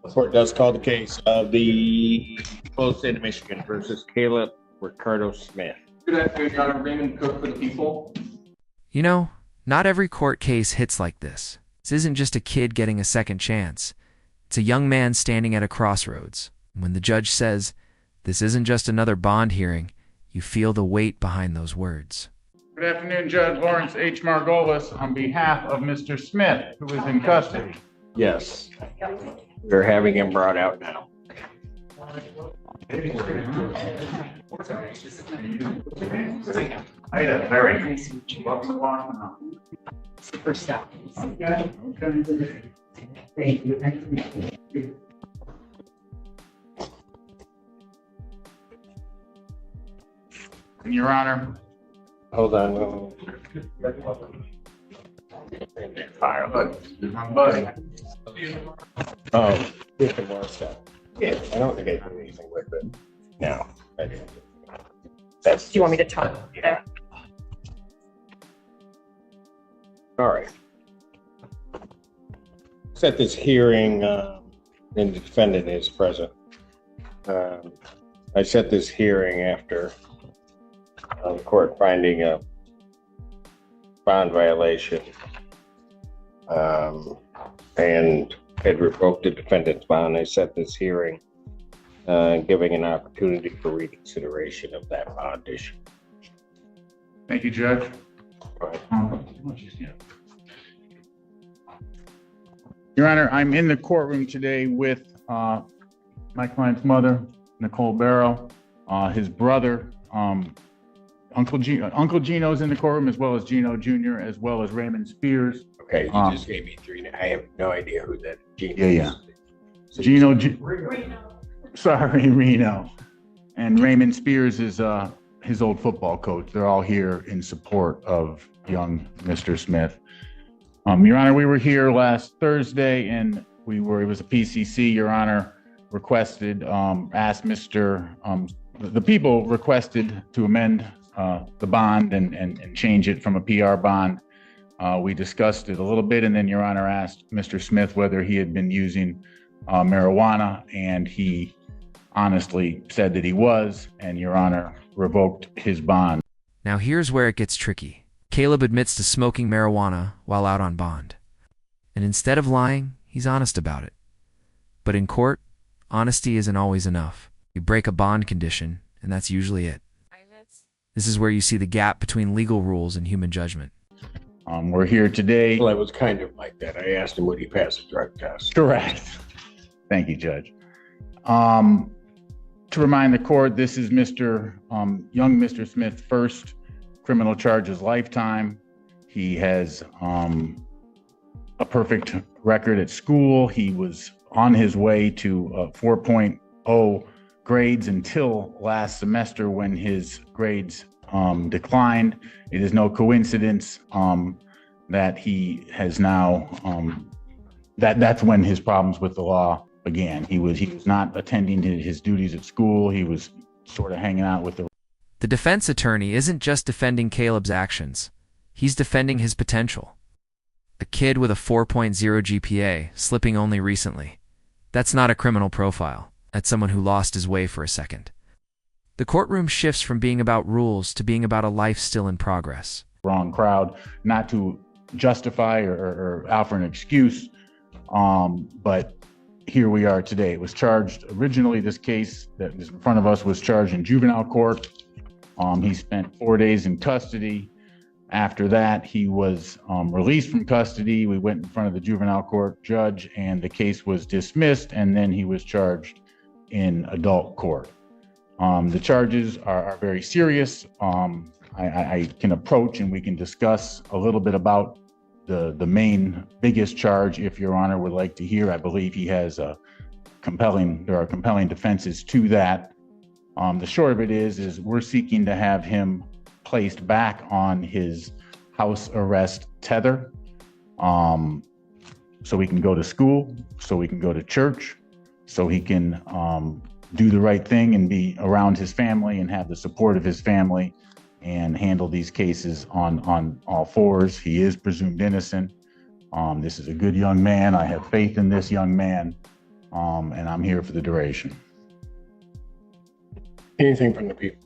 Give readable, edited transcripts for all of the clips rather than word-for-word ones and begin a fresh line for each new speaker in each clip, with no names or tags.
The court does call the case of the closed state of Michigan versus Caleb Ricardo Smith.
Good afternoon, Your Honor. Raymond Cook for the people.
You know, not every court case hits like this. This isn't just a kid getting a second chance. It's a young man standing at a crossroads. When the judge says, "This isn't just another bond hearing," you feel the weight behind those words.
Good afternoon, Judge Lawrence H. Margolis, on behalf of Mr. Smith, who is in custody.
Yes. We're having him brought out now.
Hi there, Larry. Welcome.
Super stop.
Okay.
Thank you.
Your Honor.
Hold on.
Fire, buddy.
Oh, get the more stuff. Yeah, I don't think I did anything with it. No, I didn't. That's.
Do you want me to talk?
Yeah. All right. Set this hearing, and the defendant is present. I set this hearing after the court finding a bond violation and had revoked the defendant's bond. I set this hearing giving an opportunity for reconsideration of that bond issue.
Thank you, Judge.
Right.
Your Honor, I'm in the courtroom today with my client's mother, Nicole Barrow, his brother, Uncle Gino's in the courtroom, as well as Gino Jr., as well as Raymond Spears.
Okay, you just gave me three. I have no idea who that Gino
Yeah.
is.
Reno. And Raymond Spears is his old football coach. They're all here in support of young Mr. Smith. Your Honor, we were here last Thursday and it was a PCC, Your Honor, requested, the people requested to amend the bond and change it from a PR bond. We discussed it a little bit, and then Your Honor asked Mr. Smith whether he had been using marijuana, and he honestly said that he was, and Your Honor revoked his bond.
Now here's where it gets tricky. Caleb admits to smoking marijuana while out on bond. And instead of lying, he's honest about it. But in court, honesty isn't always enough. You break a bond condition, and that's usually it. This is where you see the gap between legal rules and human judgment.
We're here today.
Well, it was kind of like that. I asked him would he pass a drug test.
Correct. Thank you, Judge. To remind the court, this is young Mr. Smith's first criminal charges lifetime. He has a perfect record at school. He was on his way to 4.0 grades until last semester when his grades declined. It is no coincidence that he has now, that's when his problems with the law began. He was not attending his duties at school. He was sort of hanging out with
The defense attorney isn't just defending Caleb's actions. He's defending his potential. A kid with a 4.0 GPA, slipping only recently. That's not a criminal profile. That's someone who lost his way for a second. The courtroom shifts from being about rules to being about a life still in progress.
wrong crowd, not to justify or offer an excuse, but here we are today. It was charged originally, this case that is in front of us was charged in juvenile court. He spent 4 days in custody. After that, he was released from custody. We went in front of the juvenile court judge and the case was dismissed, and then he was charged in adult court. The charges are very serious. I can approach and we can discuss a little bit about the main biggest charge if Your Honor would like to hear. I believe he has there are compelling defenses to that. The short of it is we're seeking to have him placed back on his house arrest tether, so he can go to school, so he can go to church, so he can do the right thing and be around his family and have the support of his family and handle these cases on all fours. He is presumed innocent. This is a good young man. I have faith in this young man. and I'm here for the duration.
Anything from the people?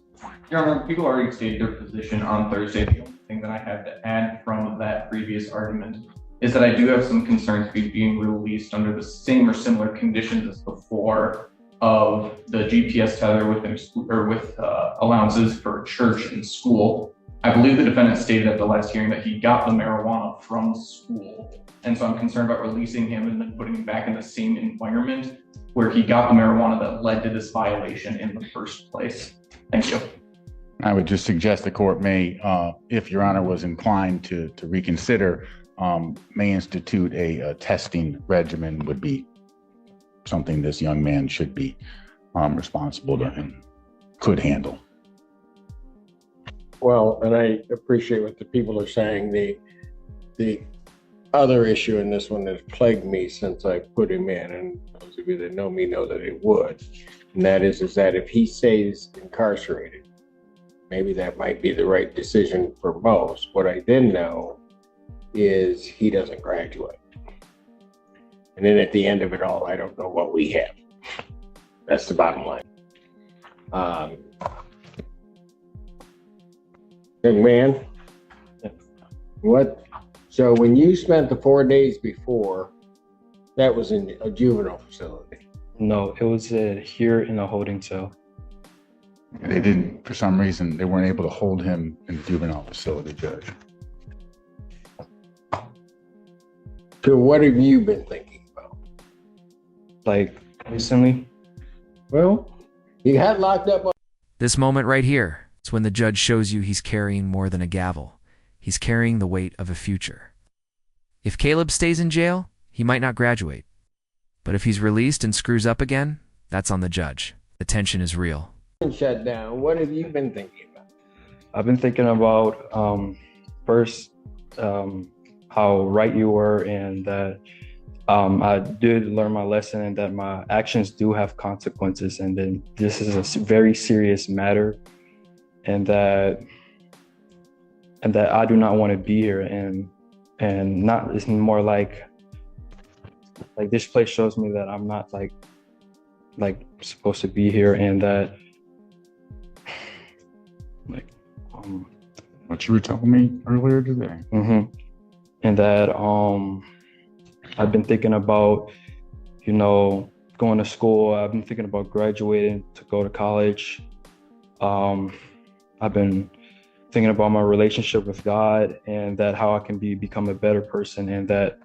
Your Honor, people already stated their position on Thursday. The only thing that I have to add from that previous argument is that I do have some concerns with being released under the same or similar conditions as before of the GPS tether with allowances for church and school. I believe the defendant stated at the last hearing that he got the marijuana from school. And so I'm concerned about releasing him and then putting him back in the same environment where he got the marijuana that led to this violation in the first place. Thank you.
I would just suggest the court may, if Your Honor was inclined to reconsider, may institute a testing regimen would be something this young man should be responsible to and could handle.
Well, and I appreciate what the people are saying. The other issue in this one that's plagued me since I put him in, and those of you that know me know that it would, and that is that if he stays incarcerated, maybe that might be the right decision for most. What I then know is he doesn't graduate. And then at the end of it all, I don't know what we have. That's the bottom line. Young man, what? So when you spent the 4 days before, that was in a juvenile facility?
No, it was here in a holding cell.
They didn't, for some reason, they weren't able to hold him in the juvenile facility, Judge.
So what have you been thinking about?
Like recently?
Well, you got locked up.
This moment right here, it's when the judge shows you he's carrying more than a gavel. He's carrying the weight of a future. If Caleb stays in jail, he might not graduate. But if he's released and screws up again, that's on the judge. The tension is real.
Shut down. What have you been thinking about?
I've been thinking about first how right you were, and that I did learn my lesson, and that my actions do have consequences, and then this is a very serious matter, and that I do not want to be here, and not, it's more like this place shows me that I'm not like supposed to be here, and that
What you were telling me earlier today.
And that I've been thinking about, going to school. I've been thinking about graduating to go to college. I've been thinking about my relationship with God, and that how I can become a better person, and that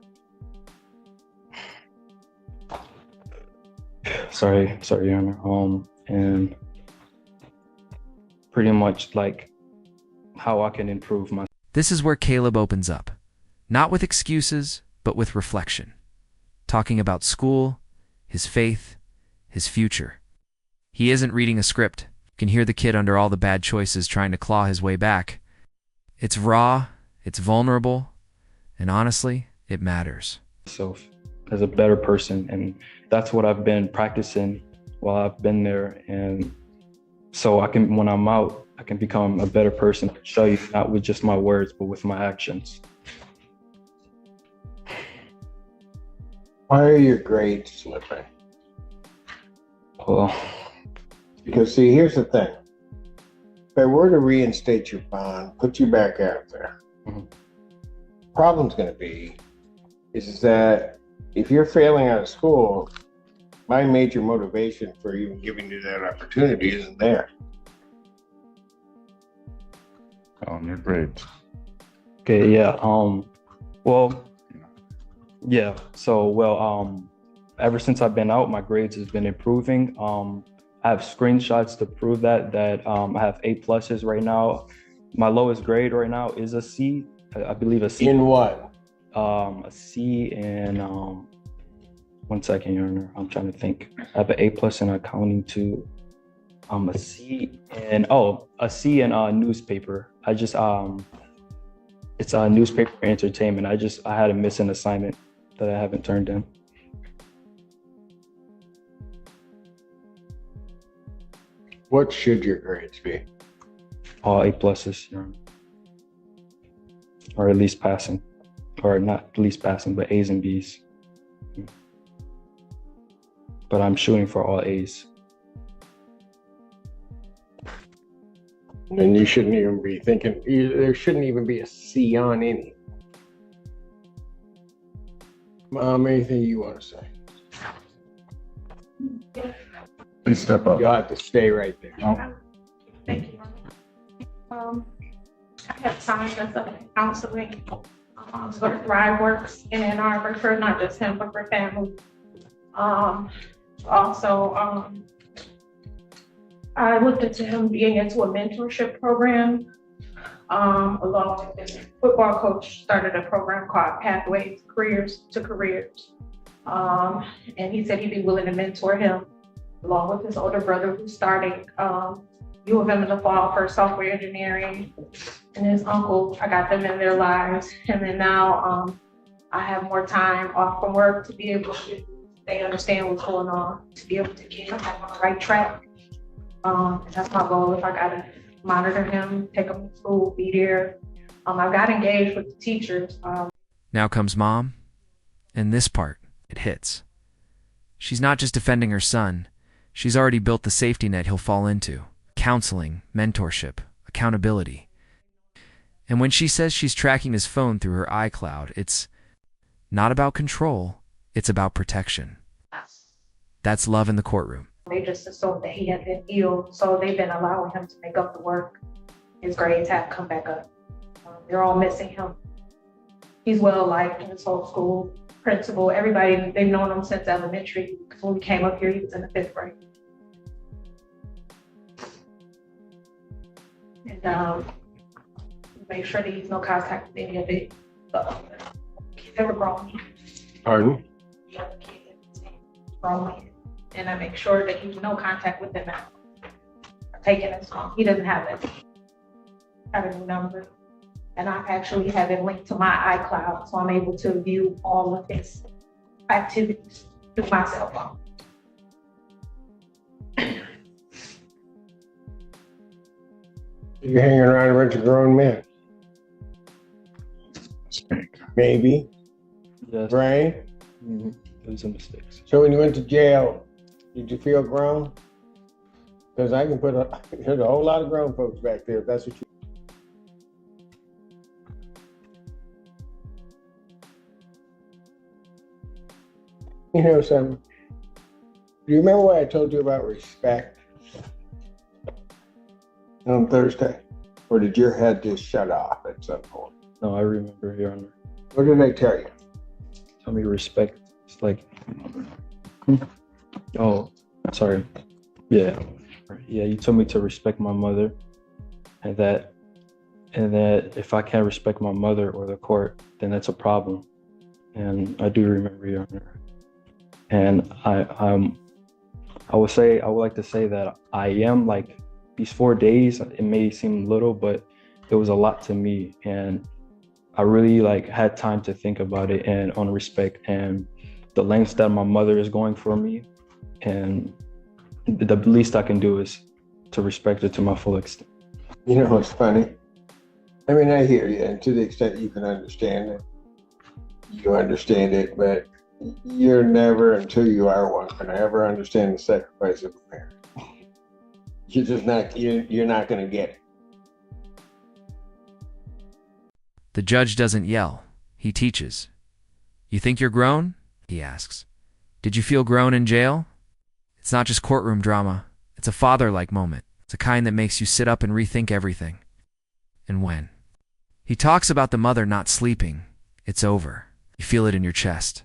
sorry, Your Honor. And pretty much like how I can improve my.
This is where Caleb opens up, not with excuses, but with reflection, talking about school, his faith, his future. He isn't reading a script. You can hear the kid under all the bad choices trying to claw his way back. It's raw, it's vulnerable, and honestly, it matters.
Myself as a better person, and that's what I've been practicing while I've been there, and so I can, when I'm out, I can become a better person, show you not with just my words, but with my actions.
Why are your grades slipping?
Well,
Because see, here's the thing. If I were to reinstate your bond, put you back out there, problem's going to be is that if you're failing out of school, my major motivation for even giving you that opportunity isn't there.
Your grades.
okay, yeah. Well, yeah. So, ever since I've been out, my grades has been improving. I have screenshots to prove that I have A+ right now. My lowest grade right now is a C. I believe a C.
In what?
A C in 1 second, Your Honor. I'm trying to think. I have an A+ in accounting too. A C in newspaper. I just it's a newspaper entertainment. I had to miss an assignment that I haven't turned in.
What should your grades be?
All A+, Your Honor. Or at least passing. Or not at least passing, but A's and B's. but I'm shooting for all A's.
And you shouldn't even be thinking, there shouldn't even be a C on any. Mom, anything you want to say?
Please step up.
You'll have to stay right there.
Oh,
Thank you. I have signed us up in counseling, for ThriveWorks in Ann Arbor for not just him, but for family. Also, I looked into him being into a mentorship program. Along with his football coach, started a program called Pathways to Careers. And he said he'd be willing to mentor him along with his older brother who's starting U of M in the fall for software engineering, and his uncle. I got them in their lives, and then now I have more time off from work to be able to, they understand what's going on, to be able to keep him on the right track. And that's my goal. If I gotta monitor him, take him to school, be there. I got engaged with the teachers.
Now comes mom, and this part, it hits. She's not just defending her son, she's already built the safety net he'll fall into. Counseling, mentorship, accountability. And when she says she's tracking his phone through her iCloud, it's not about control, it's about protection. That's love in the courtroom.
They just assumed that he had been ill, so they've been allowing him to make up the work. His grades have come back up. They're all missing him. He's well liked in his whole school, principal, everybody. They've known him since elementary. When we came up here, he was in the 5th grade. And make sure that he's no contact with any of the kids that were grown.
Pardon?
The other kids, grown men. And I make sure that he's no contact with them now. Taking his phone. He doesn't have it. I have a new number. And I actually have it linked to my iCloud, so I'm able to view all of his activities through my cell phone.
You're hanging around a bunch of grown men. Maybe,
Yes.
right?
Mhm. It was a mistake.
So when you went to jail, did you feel grown? Because I can put there's a whole lot of grown folks back there if that's what you. You know something? Do you remember what I told you about respect on Thursday? Or did your head just shut off at some point?
No, I remember, Your Honor.
What did I tell you?
Tell me respect. It's like, oh, sorry. Yeah. Yeah, you told me to respect my mother, and that if I can't respect my mother or the court, then that's a problem. And I do remember, Your Honor. And I would like to say that I am, like, these 4 days, it may seem little, but it was a lot to me. And I really had time to think about it and on respect and the lengths that my mother is going for me. And the least I can do is to respect her to my full extent.
You know what's funny? I mean, I hear you, and to the extent you can understand it, you understand it, but you're never, until you are one, going to ever understand the sacrifice of a parent. You're just not, you're not going to get it.
The judge doesn't yell, he teaches. You think you're grown? He asks. Did you feel grown in jail? It's not just courtroom drama. It's a father-like moment. It's a kind that makes you sit up and rethink everything. And when. He talks about the mother not sleeping. It's over. You feel it in your chest.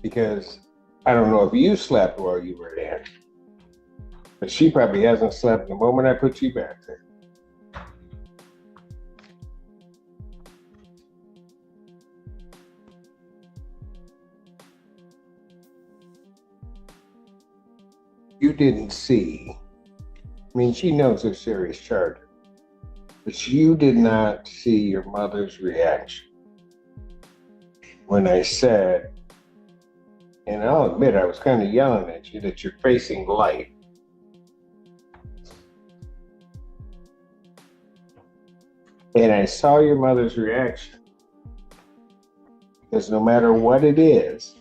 Because I don't know if you slept while you were there, but she probably hasn't slept the moment I put you back there. You didn't see. I mean, she knows they're serious charges, but you did not see your mother's reaction when I said, and I'll admit I was kind of yelling at you, that you're facing light. And I saw your mother's reaction. Because no matter what it is,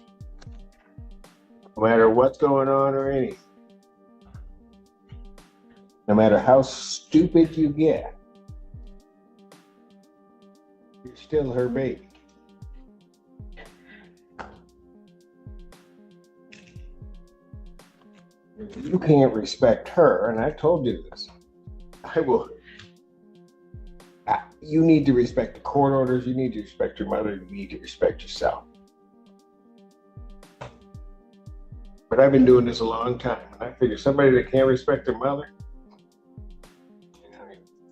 No matter what's going on or anything. No matter how stupid you get, you're still her baby. If you can't respect her, and I told you this, I will. You need to respect the court orders. You need to respect your mother. You need to respect yourself. But I've been doing this a long time, and I figure somebody that can't respect their mother,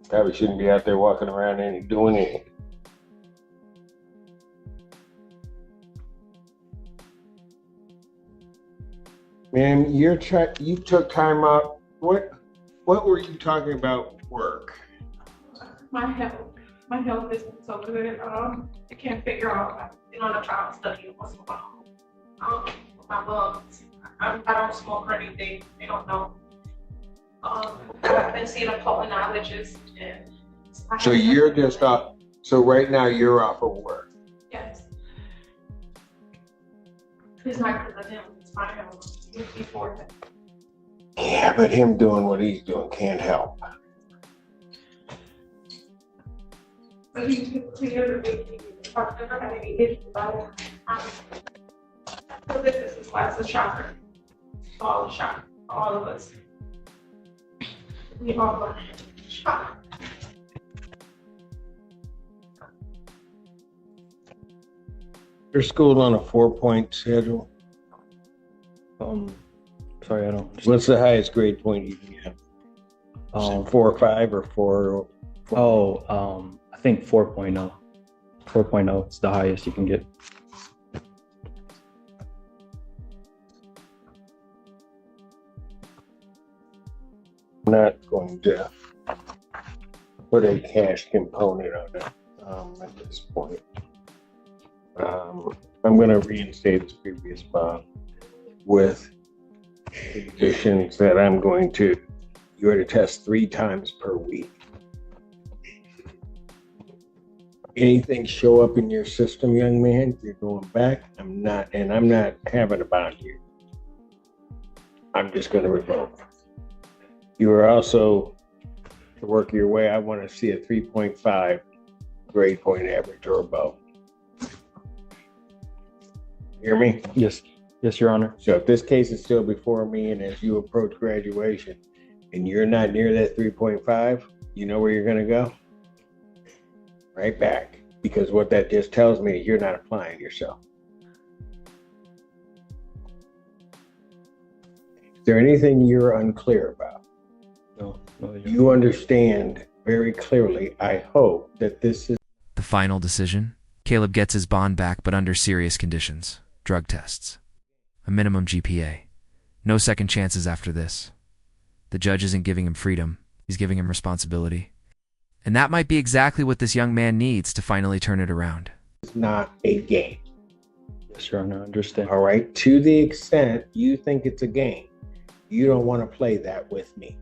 probably shouldn't be out there walking around and doing anything. Man, you took time out. What were you talking about? Work.
My health isn't so good. I can't figure out. I've been on a trial study once in a while. My lungs. I don't smoke or anything. They don't know. I've been seeing a pulmonologist. And
So you're just off. So right now you're off of work.
Yes. It's not because of him. It's my health. It's before that.
Yeah, but him doing what he's doing can't help.
But he doesn't make me. I've never had any issues about it. So this is why it's a shocker. All a shock. All of us. We all are shocked.
Your school on a 4-point schedule.
Sorry, I don't.
What's the highest grade point you can get? 4 or 5 or 4?
I think 4.0. 4.0 is the highest you can get.
I'm not going to put a cash component on it at this point. I'm going to reinstate this previous bond with conditions that you're to test 3 times per week. Anything show up in your system, young man, you're going back. I'm not having a bond here. I'm just going to revoke. You are also, to work your way, I want to see a 3.5 grade point average or above. Hear me?
Yes, Your Honor.
So if this case is still before me and as you approach graduation and you're not near that 3.5, you know where you're going to go? Right back. Because what that just tells me is you're not applying yourself. Is there anything you're unclear about?
No,
You understand very clearly, I hope, that this is
The final decision? Caleb gets his bond back, but under serious conditions. Drug tests. A minimum GPA. No second chances after this. The judge isn't giving him freedom. He's giving him responsibility. And that might be exactly what this young man needs to finally turn it around.
not a game.
Yes, Your Honor, I understand.
All right. To the extent you think it's a game, you don't want to play that with me.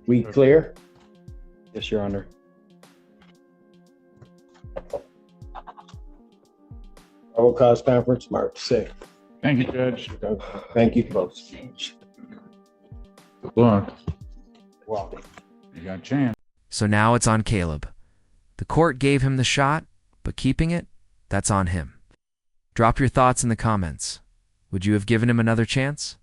We clear?
Yes, Your Honor.
Roll call conference, March 6th.
Thank you, Judge.
Thank you, folks.
Good luck.
Welcome.
You got a chance.
So now it's on Caleb. The court gave him the shot, but keeping it, that's on him. Drop your thoughts in the comments. Would you have given him another chance?